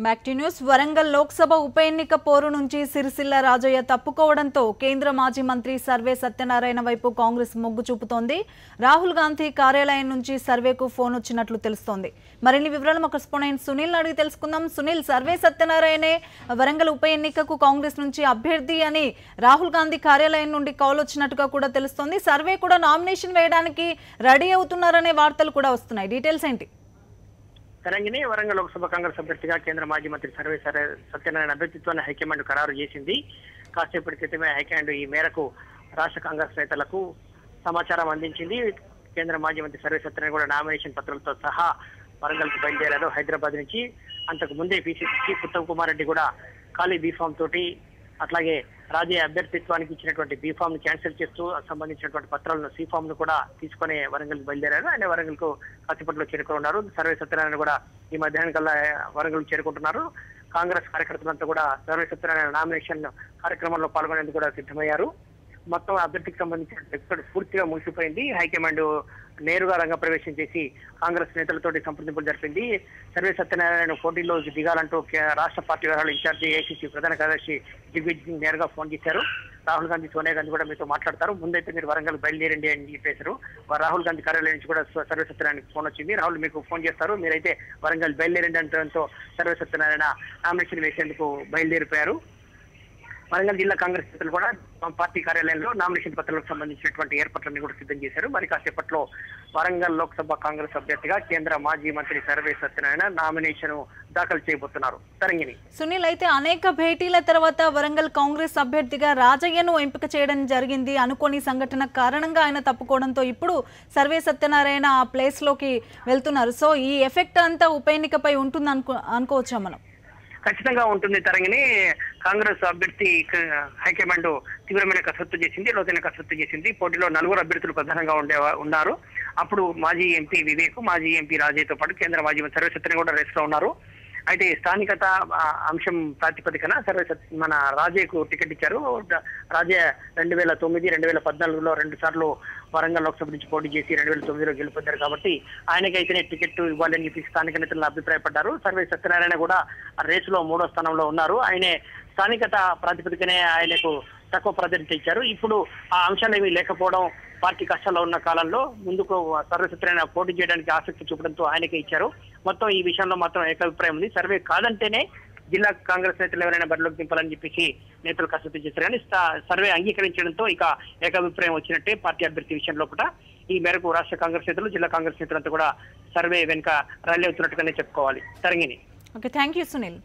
Back to news. Warangal Lok Sabha ఉప ఎన్నిక పోరు నుంచి సిరిసిల్ల రాజయ్య తప్పుకోవడంతో కేంద్ర మాజీ మంత్రి సర్వే సత్యనారాయణ వైపు కాంగ్రెస్ మొగ్గు చూపుతోంది. రాహుల్ గాంధీ కార్యాలయం నుంచి సర్వేకు ఫోన్ వచ్చినట్లు తెలుస్తోంది. మరిన్ని వివరాలు మా కరెస్పాండెంట్ సునీల్ అడిగి తెలుసుకుందాం. సునీల్, సర్వే సత్యనారాయణే వరంగల్ ఉప ఎన్నికకు కాంగ్రెస్ నుంచి అభ్యర్థి అని రాహుల్ గాంధీ కార్యాలయం నుండి కాల్ వచ్చినట్టుగా కూడా తెలుస్తోంది. సర్వే కూడా నామినేషన్ వేయడానికి రెడీ అవుతున్నారనే వార్తలు కూడా వస్తున్నాయి. డీటెయిల్స్ ఏంటి? తెలంగాణ వరంగల్ లోక్సభ కాంగ్రెస్ అభ్యర్థిగా కేంద్ర మాజీ మంత్రి సర్వే సత్యనారాయణ అభ్యర్థిత్వాన్ని హైకమాండ్ ఖరారు చేసింది. కాసేపటి క్రితమే హైకమాండ్ ఈ మేరకు రాష్ట్ర కాంగ్రెస్ నేతలకు సమాచారం అందించింది. కేంద్ర మాజీ మంత్రి సర్వే సత్యనారాయణ కూడా నామినేషన్ పత్రాలతో సహా వరంగల్కి బయలుదేరారు హైదరాబాద్ నుంచి. అంతకు ముందే పిసిసి చీఫ్ ఉత్తమ్ కుమార్ రెడ్డి కూడా ఖాళీ బీఫామ్ తోటి, అట్లాగే రాజయ్య అభ్యర్థిత్వానికి ఇచ్చినటువంటి బీఫామ్ ను క్యాన్సిల్ చేస్తూ సంబంధించినటువంటి పత్రాలను సీఫామ్ ను కూడా తీసుకుని వరంగల్ బయలుదేరారు. ఆయన వరంగల్ కు కాసేపట్లో చేరుకున్నారు. సర్వే సత్యనారాయణ కూడా ఈ మధ్యాహ్నం కల్లా వరంగల్ చేరుకుంటున్నారు. కాంగ్రెస్ కార్యకర్తలంతా కూడా సర్వే సత్యనారాయణ నామినేషన్ కార్యక్రమంలో పాల్గొనేందుకు కూడా సిద్ధమయ్యారు. మొత్తం అభ్యర్థికి సంబంధించిన ఎపిసోడ్ పూర్తిగా ముగిసిపోయింది. హైకమాండ్ నేరుగా రంగప్రవేశం చేసి కాంగ్రెస్ నేతలతోటి సంప్రదింపులు జరిపింది. సర్వే సత్యనారాయణ పోటీలో దిగాలంటూ రాష్ట్ర పార్టీ వ్యవహారాల ఇన్ఛార్జి ఏఐసీసీ ప్రధాన కార్యదర్శి దిగ్విజయ్ నేరుగా ఫోన్ చేశారు. రాహుల్ గాంధీ, సోనియా గాంధీ కూడా మీతో మాట్లాడతారు, ముందైతే మీరు వరంగల్ బయలుదేరండి అని చెప్పేశారు. రాహుల్ గాంధీ కార్యాలయం నుంచి కూడా సర్వే సత్యనారాయణకి ఫోన్ వచ్చింది. రాహుల్ మీకు ఫోన్ చేస్తారు, మీరైతే వరంగల్ బయలుదేరండి అంటంతో సర్వే సత్యనారాయణ నామినేషన్ వేసేందుకు బయలుదేరిపోయారు. వరంగల్ జిల్లా కాంగ్రెస్ నేతలు కూడా పార్టీ కార్యాలయంలో నామినేషన్ పత్రాలకు సంబంధించినటువంటి ఏర్పాట్లన్నీ కూడా సిద్ధం చేశారు. మరి కాసేపట్లో వరంగల్ లోక్సభ కాంగ్రెస్ అభ్యర్థిగా కేంద్ర మాజీ మంత్రి సర్వే సత్యనారాయణ నామినేషన్ దాఖలు చేయబోతున్నారు. తరంగిణి. సునీల్, అయితే అనేక భేటీల తర్వాత వరంగల్ కాంగ్రెస్ అభ్యర్థిగా రాజయ్యను ఎంపిక చేయడం జరిగింది. అనుకోని సంఘటన కారణంగా ఆయన తప్పుకోవడంతో ఇప్పుడు సర్వే సత్యనారాయణ ఆ ప్లేస్ లోకి వెళ్తున్నారు. సో ఈ ఎఫెక్ట్ అంతా ఉప ఎన్నికపై ఉంటుంది అనుకోవచ్చా మనం? ఖచ్చితంగా ఉంటుంది తరంగిణి. కాంగ్రెస్ అభ్యర్థి హైకమాండ్ తీవ్రమైన కసరత్తు చేసింది, లోతైన కసరత్తు చేసింది. పోటీలో 4 అభ్యర్థులు ప్రధానంగా ఉన్నారు. అప్పుడు మాజీ ఎంపీ వివేక్, మాజీ ఎంపీ రాజయ్యతో పాటు కేంద్ర మాజీ మంత్రి సర్వే సత్యనారాయణ కూడా రేస్ లో ఉన్నారు. అయితే స్థానికత అంశం ప్రాతిపదికన మన రాజయ్యకు టికెట్ ఇచ్చారు. రాజయ్య 2009, 2014లో 2 సార్లు వరంగల్ లోక్సభ నుంచి పోటీ చేసి 2009లో గెలుపొందారు. కాబట్టి ఆయనకైతేనే టికెట్ ఇవ్వాలని చెప్పి స్థానిక నేతలు అభిప్రాయపడ్డారు. సర్వే సత్యనారాయణ కూడా రేసులో 3వ స్థానంలో ఉన్నారు. ఆయనే స్థానికత ప్రాతిపదికనే ఆయనకు తక్కువ ప్రాధాన్యత ఇచ్చారు. ఇప్పుడు ఆ అంశాలు ఏమీ లేకపోవడం, పార్టీ కష్టాల్లో ఉన్న కాలంలో ముందుకు సర్వే సత్యనారాయణ పోటీ చేయడానికి ఆసక్తి చూపడంతో ఆయనకే ఇచ్చారు. మొత్తం ఈ విషయంలో మాత్రం ఏకాభిప్రాయం ఉంది. సర్వే కాదంటేనే జిల్లా కాంగ్రెస్ నేతలు ఎవరైనా బరిలోకి దింపాలని చెప్పేసి నేతలు కసరత్తు చేశారు. కానీ సర్వే అంగీకరించడంతో ఇక ఏకాభిప్రాయం వచ్చినట్టే పార్టీ అభ్యర్థి విషయంలో కూడా. ఈ మేరకు రాష్ట్ర కాంగ్రెస్ నేతలు, జిల్లా కాంగ్రెస్ నేతలంతా కూడా సర్వే వెనుక ర్యాలీ అవుతున్నట్టుగానే చెప్పుకోవాలి. Tarangini. Okay, thank you Sunil.